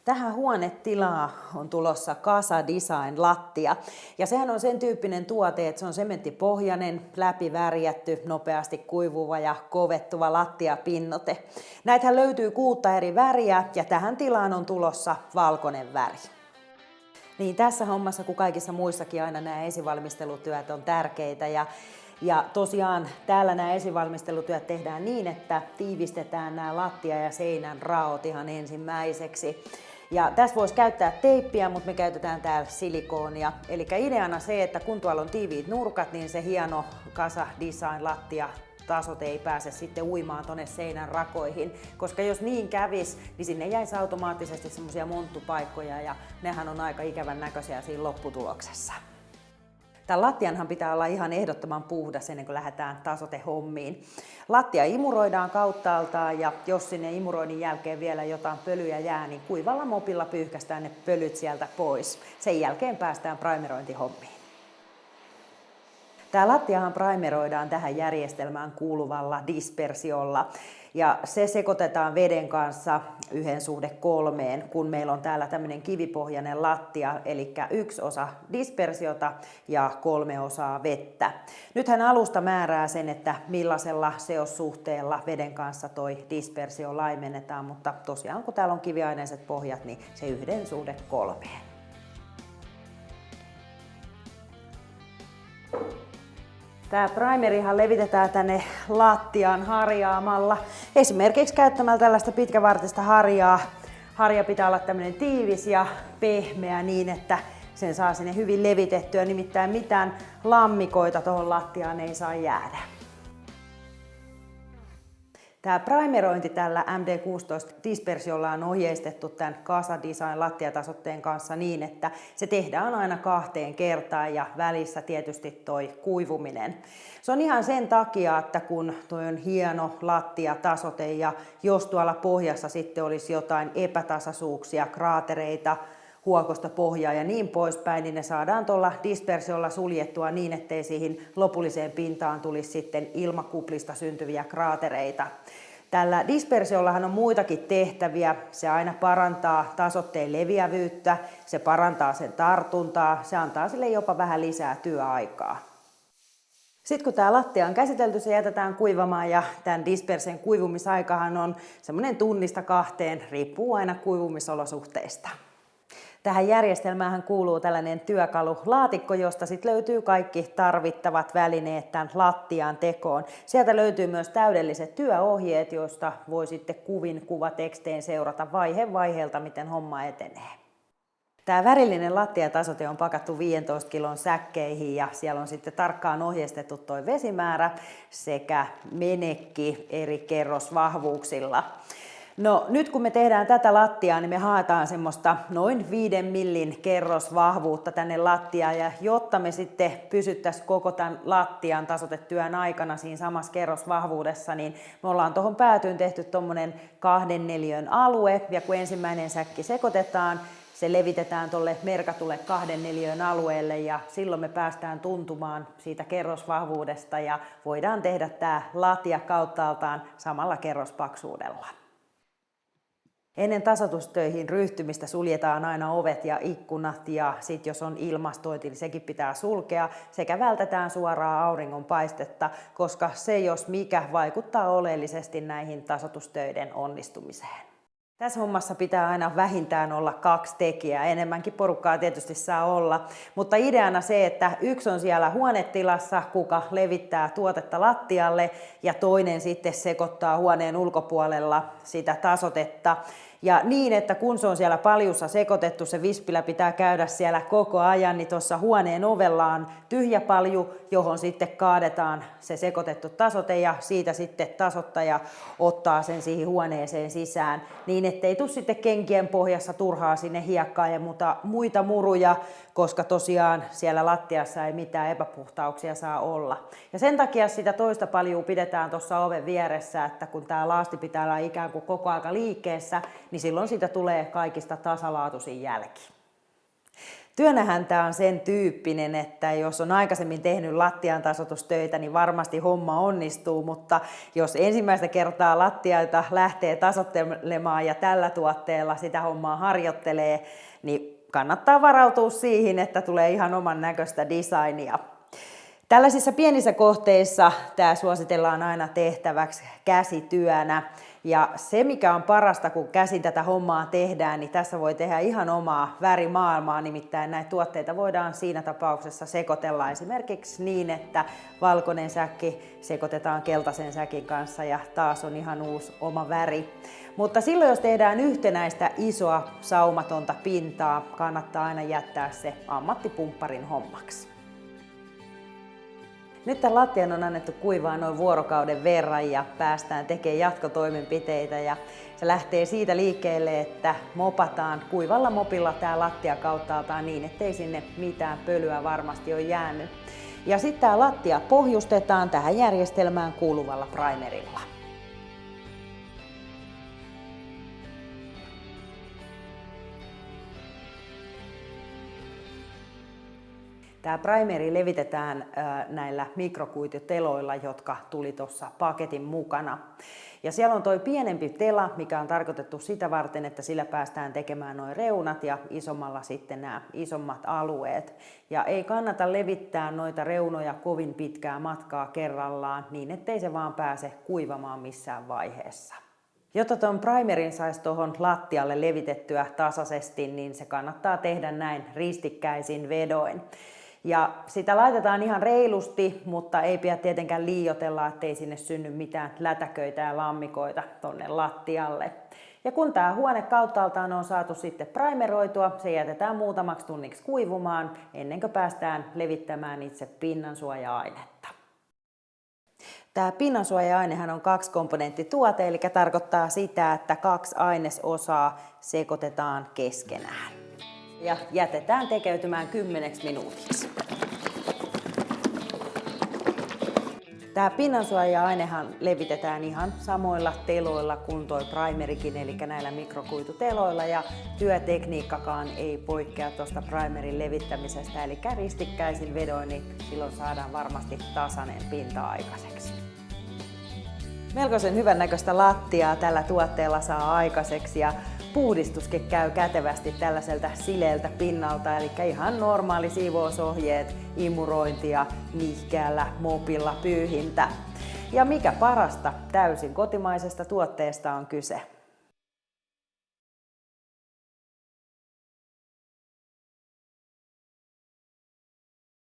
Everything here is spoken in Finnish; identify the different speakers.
Speaker 1: Tähän huonetilaan on tulossa Casa Design lattia. Ja sehän on sen tyyppinen tuote, että se on sementtipohjainen, läpivärjätty, nopeasti kuivuva ja kovettuva lattiapinnote. Näitähän löytyy 6 eri väriä ja tähän tilaan on tulossa valkoinen väri. Niin tässä hommassa kuin kaikissa muissakin aina nämä esivalmistelutyöt on tärkeitä ja tosiaan täällä nämä esivalmistelutyöt tehdään niin, että tiivistetään nämä lattia ja seinän raot ihan ensimmäiseksi. Ja tässä voisi käyttää teippiä, mutta me käytetään täällä silikoonia. Eli ideana se, että kun tuolla on tiiviit nurkat, niin se hieno Casa Design lattia tasote ei pääse sitten uimaan tuonne seinän rakoihin, koska jos niin kävis, niin sinne jäisi automaattisesti semmoisia monttupaikkoja ja nehän on aika ikävän näköisiä siinä lopputuloksessa. Tämän lattianhan pitää olla ihan ehdottoman puhdas ennen kuin lähdetään tasotehommiin. Lattia imuroidaan kauttaaltaan ja jos sinne imuroinnin jälkeen vielä jotain pölyjä jää, niin kuivalla mopilla pyyhkästään ne pölyt sieltä pois. Sen jälkeen päästään primerointihommiin. Tämä lattiahan primeroidaan tähän järjestelmään kuuluvalla dispersiolla ja se sekoitetaan veden kanssa 1:3, kun meillä on täällä tämmöinen kivipohjainen lattia, eli 1 osa dispersiota ja 3 osaa vettä. Nythän alusta määrää sen, että millaisella seossuhteella veden kanssa toi dispersio laimennetaan, mutta tosiaan kun täällä on kiviaineiset pohjat, niin se 1:3. Tämä primerihan levitetään tänne lattiaan harjaamalla. Esimerkiksi käyttämällä tällaista pitkävartista harjaa. Harja pitää olla tämmöinen tiivis ja pehmeä niin, että sen saa sinne hyvin levitettyä. Nimittäin mitään lammikoita tuohon lattiaan ei saa jäädä. Tämä primerointi tällä MD16 dispersiolla on ohjeistettu tämän Casa Design lattiatasotteen kanssa niin, että se tehdään aina 2 kertaan ja välissä tietysti toi kuivuminen. Se on ihan sen takia, että kun toi on hieno lattiatasote ja jos tuolla pohjassa sitten olisi jotain epätasaisuuksia, kraatereita, huokosta pohjaa ja niin poispäin, niin ne saadaan tuolla dispersiolla suljettua niin, ettei siihen lopulliseen pintaan tulisi sitten ilmakuplista syntyviä kraatereita. Tällä dispersiollahan on muitakin tehtäviä. Se aina parantaa tasotteen leviävyyttä, se parantaa sen tartuntaa, se antaa sille jopa vähän lisää työaikaa. Sitten kun tämä lattia on käsitelty, se jätetään kuivamaan ja tämän dispersen kuivumisaikahan on semmoinen 1–2, riippuu aina kuivumisolosuhteista. Tähän järjestelmään kuuluu tällainen työkalulaatikko, josta sit löytyy kaikki tarvittavat välineet tämän lattian tekoon. Sieltä löytyy myös täydelliset työohjeet, joista voi sitten kuvatekstein seurata vaihe vaiheelta, miten homma etenee. Tämä värillinen lattiatasote on pakattu 15 kilon säkkeihin ja siellä on sitten tarkkaan ohjeistettu tuo vesimäärä sekä menekki eri kerrosvahvuuksilla. No nyt kun me tehdään tätä lattiaa, niin me haetaan semmoista noin 5 millin kerrosvahvuutta tänne lattiaan ja jotta me sitten pysyttäisiin koko tämän lattian tasoitetyön aikana siinä samassa kerrosvahvuudessa, niin me ollaan tuohon päätyyn tehty tuommoinen 2 neliön alue ja kun ensimmäinen säkki sekoitetaan, se levitetään tuolle merkatulle 2 neliön alueelle ja silloin me päästään tuntumaan siitä kerrosvahvuudesta ja voidaan tehdä tämä lattia kauttaaltaan samalla kerrospaksuudella. Ennen tasoitustöihin ryhtymistä suljetaan aina ovet ja ikkunat ja sitten jos on ilmastointi, niin sekin pitää sulkea sekä vältetään suoraa auringonpaistetta, koska se jos mikä vaikuttaa oleellisesti näihin tasoitustöiden onnistumiseen. Tässä hommassa pitää aina vähintään olla 2 tekijää, enemmänkin porukkaa tietysti saa olla, mutta ideana se, että yksi on siellä huonetilassa, kuka levittää tuotetta lattialle ja toinen sitten sekoittaa huoneen ulkopuolella sitä tasotetta. Ja niin, että kun se on siellä paljussa sekoitettu, se vispilä pitää käydä siellä koko ajan, niin tuossa huoneen ovella on tyhjä palju, johon sitten kaadetaan se sekoitettu tasote ja siitä sitten tasoittaja ottaa sen siihen huoneeseen sisään, niin ettei tule sitten kenkien pohjassa turhaa sinne hiekkaa ja muita muruja, koska tosiaan siellä lattiassa ei mitään epäpuhtauksia saa olla. Ja sen takia sitä toista paljua pidetään tuossa oven vieressä, että kun tämä laasti pitää olla ikään kuin koko aika liikkeessä, niin silloin siitä tulee kaikista tasalaatuisin jälki. Työnähän tämä on sen tyyppinen, että jos on aikaisemmin tehnyt lattian tasoitustöitä, niin varmasti homma onnistuu, mutta jos ensimmäistä kertaa lattiaita lähtee tasoittelemaan ja tällä tuotteella sitä hommaa harjoittelee, niin kannattaa varautua siihen, että tulee ihan oman näköistä designia. Tällaisissa pienissä kohteissa tämä suositellaan aina tehtäväksi käsityönä. Ja se, mikä on parasta, kun käsin tätä hommaa tehdään, niin tässä voi tehdä ihan omaa värimaailmaa. Nimittäin näitä tuotteita voidaan siinä tapauksessa sekoitella esimerkiksi niin, että valkoinen säkki sekoitetaan keltaisen säkin kanssa ja taas on ihan uusi oma väri. Mutta silloin, jos tehdään yhtenäistä isoa saumatonta pintaa, kannattaa aina jättää se ammattipumpparin hommaksi. Nyt tämän lattian on annettu kuivaa noin vuorokauden verran ja päästään tekemään jatkotoimenpiteitä. Ja se lähtee siitä liikkeelle, että mopataan kuivalla mopilla tämä lattia kauttaaltaan niin, ettei sinne mitään pölyä varmasti ole jäänyt. Ja sitten tämä lattia pohjustetaan tähän järjestelmään kuuluvalla primerilla. Tämä primeri levitetään näillä mikrokuituteloilla, jotka tuli tuossa paketin mukana. Ja siellä on tuo pienempi tela, mikä on tarkoitettu sitä varten, että sillä päästään tekemään nuo reunat ja isommalla sitten nämä isommat alueet. Ja ei kannata levittää noita reunoja kovin pitkää matkaa kerrallaan niin, ettei se vaan pääse kuivamaan missään vaiheessa. Jotta tuon primerin saisi tuohon lattialle levitettyä tasaisesti, niin se kannattaa tehdä näin ristikkäisin vedoin. Ja sitä laitetaan ihan reilusti, mutta ei pidä tietenkään liioitella, ettei sinne synny mitään lätäköitä ja lammikoita tonne lattialle. Ja kun tämä huone kauttaaltaan on saatu sitten primeroitua, se jätetään muutamaksi tunniksi kuivumaan ennen kuin päästään levittämään itse pinnansuoja-ainetta. Tämä pinnansuoja-ainehan on 2-komponenttituote, eli tarkoittaa sitä, että 2 ainesosaa sekoitetaan keskenään. Ja jätetään tekeytymään 10 minuutiksi. Tämä pinnansuoja-ainehan levitetään ihan samoilla teloilla kuin tuo primerikin, eli näillä mikrokuituteloilla, ja työtekniikkakaan ei poikkea tuosta primerin levittämisestä, eli ristikkäisin vedoin, niin silloin saadaan varmasti tasainen pinta aikaiseksi. Melkoisen hyvän näköistä lattiaa tällä tuotteella saa aikaiseksi ja puhdistuskin käy kätevästi tällaiselta sileältä pinnalta, eli ihan normaali siivousohjeet, imurointia, nihkeällä mopilla pyyhintä. Ja mikä parasta, täysin kotimaisesta tuotteesta on kyse.